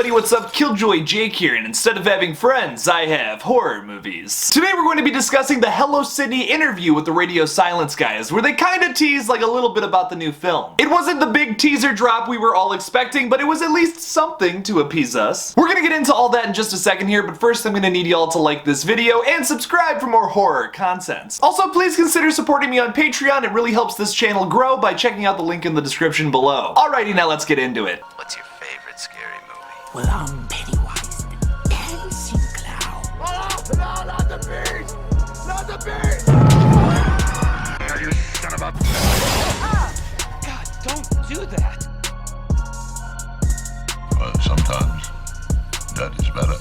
everybody, what's up? KillJoy Jake here, and instead of having friends, I have horror movies. Today we're going to be discussing the Hello Sydney interview with the Radio Silence guys, where they kinda teased like a little bit about the new film. It wasn't the big teaser drop we were all expecting, but it was at least something to appease us. We're gonna get into all that in just a second here, but first I'm gonna need y'all to like this video and subscribe for more horror content. Also, please consider supporting me on Patreon. It really helps this channel grow by checking out the link in the description below. Alrighty, now let's get into it. What's your favorite scary movie? Well, I'm Pennywise the dancing clown. Oh, no, not the beast! Not the beast! You son of a... God, don't do that. But sometimes that is better.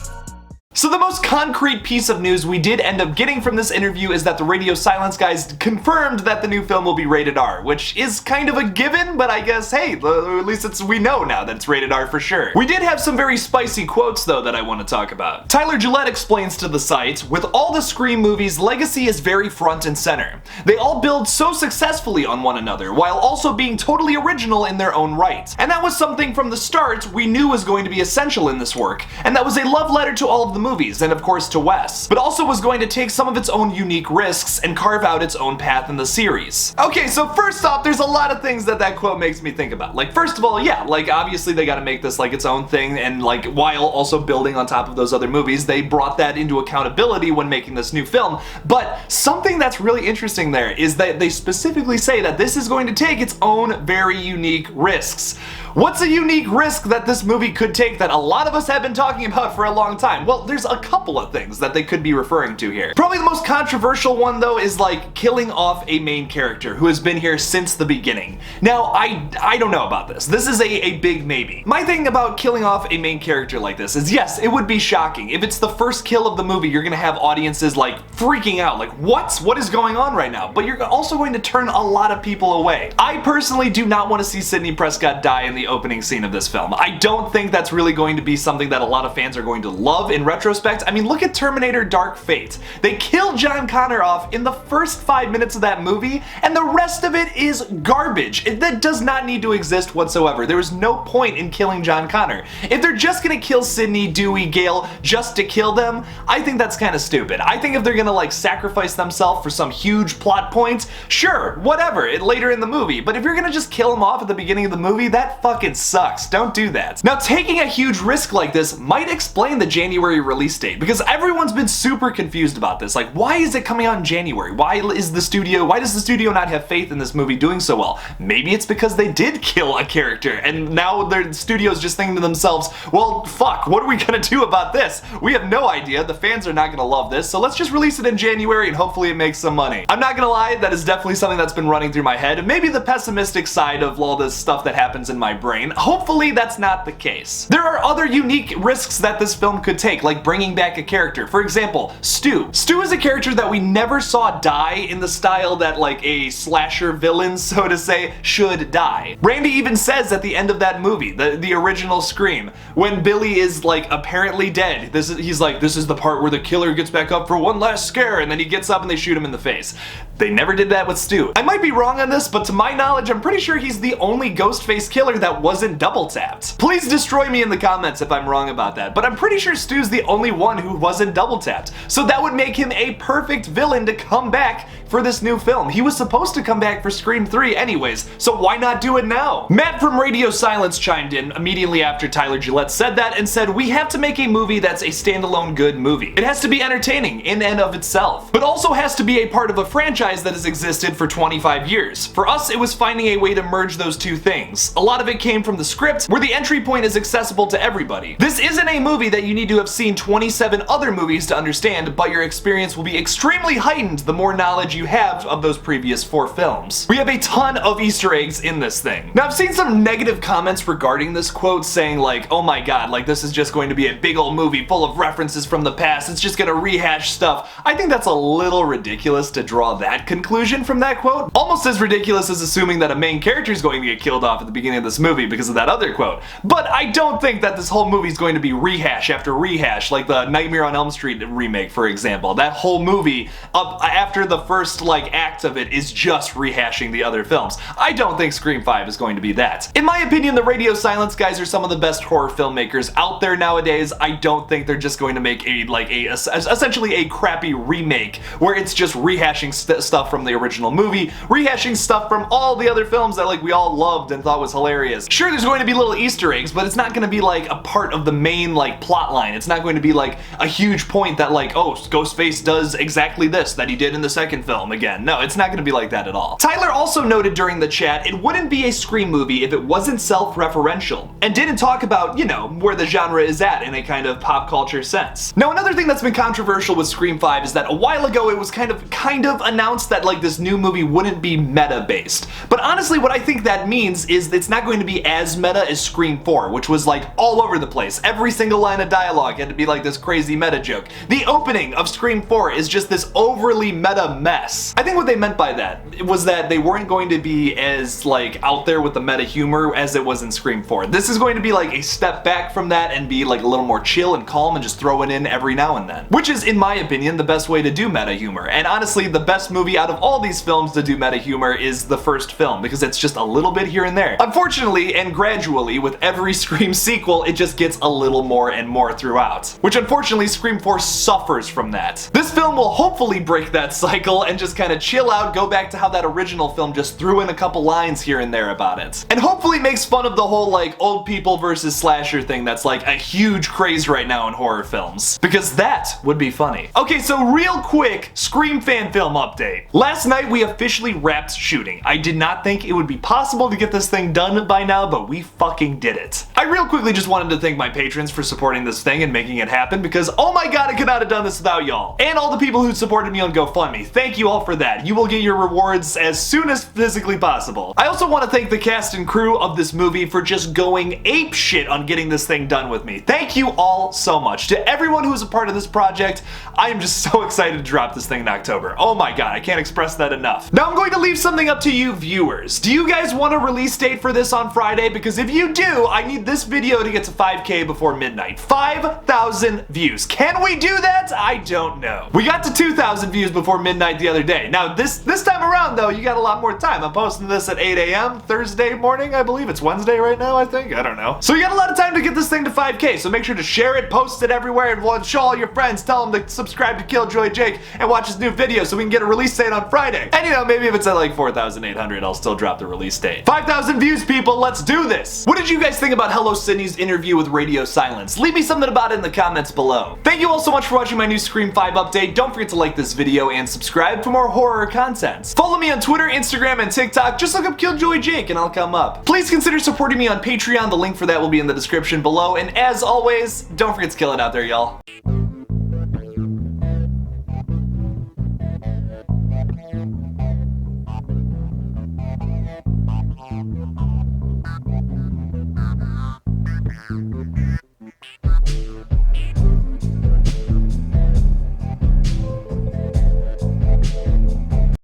So the most concrete piece of news we did end up getting from this interview is that the Radio Silence guys confirmed that the new film will be rated R, which is kind of a given, but I guess, hey, at least we know now that it's rated R for sure. We did have some very spicy quotes though that I want to talk about. Tyler Gillette explains to the site, with all the Scream movies, legacy is very front and center. They all build so successfully on one another, while also being totally original in their own right. And that was something from the start we knew was going to be essential in this work, and that was a love letter to all of the movies, and of course to Wes, but also was going to take some of its own unique risks and carve out its own path in the series. Okay, so first off, there's a lot of things that quote makes me think about. Like, first of all, yeah, like obviously they gotta make this like its own thing, and like while also building on top of those other movies, they brought that into accountability when making this new film. But something that's really interesting there is that they specifically say that this is going to take its own very unique risks. What's a unique risk that this movie could take that a lot of us have been talking about for a long time? Well, there's a couple of things that they could be referring to here. Probably the most controversial one though is like killing off a main character who has been here since the beginning. Now, I don't know about this. This is a big maybe. My thing about killing off a main character like this is, yes, it would be shocking. If it's the first kill of the movie, you're gonna have audiences like freaking out, like what is going on right now? But you're also going to turn a lot of people away. I personally do not want to see Sidney Prescott die in the opening scene of this film. I don't think that's really going to be something that a lot of fans are going to love in retrospect. I mean, look at Terminator Dark Fate. They killed John Connor off in the first 5 minutes of that movie, and the rest of it is garbage. That does not need to exist whatsoever. There is no point in killing John Connor. If they're just gonna kill Sidney, Dewey, Gale just to kill them, I think that's kind of stupid. I think if they're gonna like sacrifice themselves for some huge plot point, sure, whatever, later in the movie. But if you're gonna just kill them off at the beginning of the movie, that fucking sucks. Don't do that. Now, taking a huge risk like this might explain the January release date, because everyone's been super confused about this. Like, why is it coming out in January? Why does the studio not have faith in this movie doing so well? Maybe it's because they did kill a character, and now their studio's just thinking to themselves, well, fuck, what are we gonna do about this? We have no idea. The fans are not gonna love this, so let's just release it in January and hopefully it makes some money. I'm not gonna lie, that is definitely something that's been running through my head, maybe the pessimistic side of all this stuff that happens in my brain. Hopefully that's not the case. There are other unique risks that this film could take, like bringing back a character. For example, Stu. Stu is a character that we never saw die in the style that like a slasher villain, so to say, should die. Randy even says at the end of that movie, the original Scream, when Billy is like apparently dead, he's like, this is the part where the killer gets back up for one last scare, and then he gets up and they shoot him in the face. They never did that with Stu. I might be wrong on this, but to my knowledge, I'm pretty sure he's the only Ghostface killer that wasn't double tapped. Please destroy me in the comments if I'm wrong about that, but I'm pretty sure Stu's the only one who wasn't double tapped. So that would make him a perfect villain to come back for this new film. He was supposed to come back for Scream 3 anyways, so why not do it now? Matt from Radio Silence chimed in immediately after Tyler Gillette said that and said, we have to make a movie that's a standalone good movie. It has to be entertaining in and of itself, but also has to be a part of a franchise that has existed for 25 years. For us, it was finding a way to merge those two things. A lot of it came from the script, where the entry point is accessible to everybody. This isn't a movie that you need to have seen 27 other movies to understand, but your experience will be extremely heightened the more knowledge you have of those previous 4 films. We have a ton of Easter eggs in this thing. Now, I've seen some negative comments regarding this quote saying like, oh my god, like this is just going to be a big old movie full of references from the past, it's just gonna rehash stuff. I think that's a little ridiculous to draw that conclusion from that quote. Almost as ridiculous as assuming that a main character is going to get killed off at the beginning of this movie. movie because of that other quote. But I don't think that this whole movie is going to be rehash after rehash, like the Nightmare on Elm Street remake, for example. That whole movie, up after the first act of it, is just rehashing the other films. I don't think Scream 5 is going to be that. In my opinion, the Radio Silence guys are some of the best horror filmmakers out there nowadays. I don't think they're just going to make essentially a crappy remake where it's just rehashing stuff from the original movie, rehashing stuff from all the other films that we all loved and thought was hilarious. Sure, there's going to be little Easter eggs, but it's not going to be a part of the main plot line. It's not going to be a huge point that oh, Ghostface does exactly this that he did in the second film again. No, it's not going to be like that at all. Tyler also noted during the chat it wouldn't be a Scream movie if it wasn't self-referential and didn't talk about, where the genre is at in a kind of pop culture sense. Now, another thing that's been controversial with Scream 5 is that a while ago it was kind of announced that this new movie wouldn't be meta-based. But honestly, what I think that means is it's not going to be as meta as Scream 4, which was all over the place. Every single line of dialogue had to be this crazy meta joke. The opening of Scream 4 is just this overly meta mess. I think what they meant by that was that they weren't going to be as out there with the meta humor as it was in Scream 4. This is going to be a step back from that and be a little more chill and calm and just throw it in every now and then. Which is, in my opinion, the best way to do meta humor. And honestly, the best movie out of all these films to do meta humor is the first film, because it's just a little bit here and there. Unfortunately, and gradually, with every Scream sequel, it just gets a little more and more throughout. Which unfortunately, Scream 4 suffers from that. This film will hopefully break that cycle and just kind of chill out, go back to how that original film just threw in a couple lines here and there about it. And hopefully makes fun of the whole old people versus slasher thing that's a huge craze right now in horror films. Because that would be funny. Okay, so real quick, Scream fan film update. Last night we officially wrapped shooting. I did not think it would be possible to get this thing done by now, but we fucking did it. I real quickly just wanted to thank my patrons for supporting this thing and making it happen, because oh my god, I could not have done this without y'all. And all the people who supported me on GoFundMe. Thank you all for that. You will get your rewards as soon as physically possible. I also want to thank the cast and crew of this movie for just going ape shit on getting this thing done with me. Thank you all so much. To everyone who is a part of this project, I am just so excited to drop this thing in October. Oh my god, I can't express that enough. Now I'm going to leave something up to you viewers. Do you guys want a release date for this on Friday? Because if you do, I need this video to get to 5K before midnight. 5,000 views. Can we do that? I don't know. We got to 2,000 views before midnight the other day. Now this time around though, you got a lot more time. I'm posting this at 8 a.m. Thursday morning, I believe. It's Wednesday right now, I think. I don't know. So you got a lot of time to get this thing to 5K, so make sure to share it, post it everywhere, and show all your friends. Tell them to subscribe to KillJoy Jake and watch his new video so we can get a release date on Friday. And maybe if it's at 4,800, I'll still drop the release date. 5,000 views, people, let's do this! What did you guys think about Hello Sydney's interview with Radio Silence? Leave me something about it in the comments below. Thank you all so much for watching my new Scream 5 update. Don't forget to like this video and subscribe for more horror content. Follow me on Twitter, Instagram, and TikTok. Just look up KillJoy Jake and I'll come up. Please consider supporting me on Patreon. The link for that will be in the description below. And as always, don't forget to kill it out there, y'all.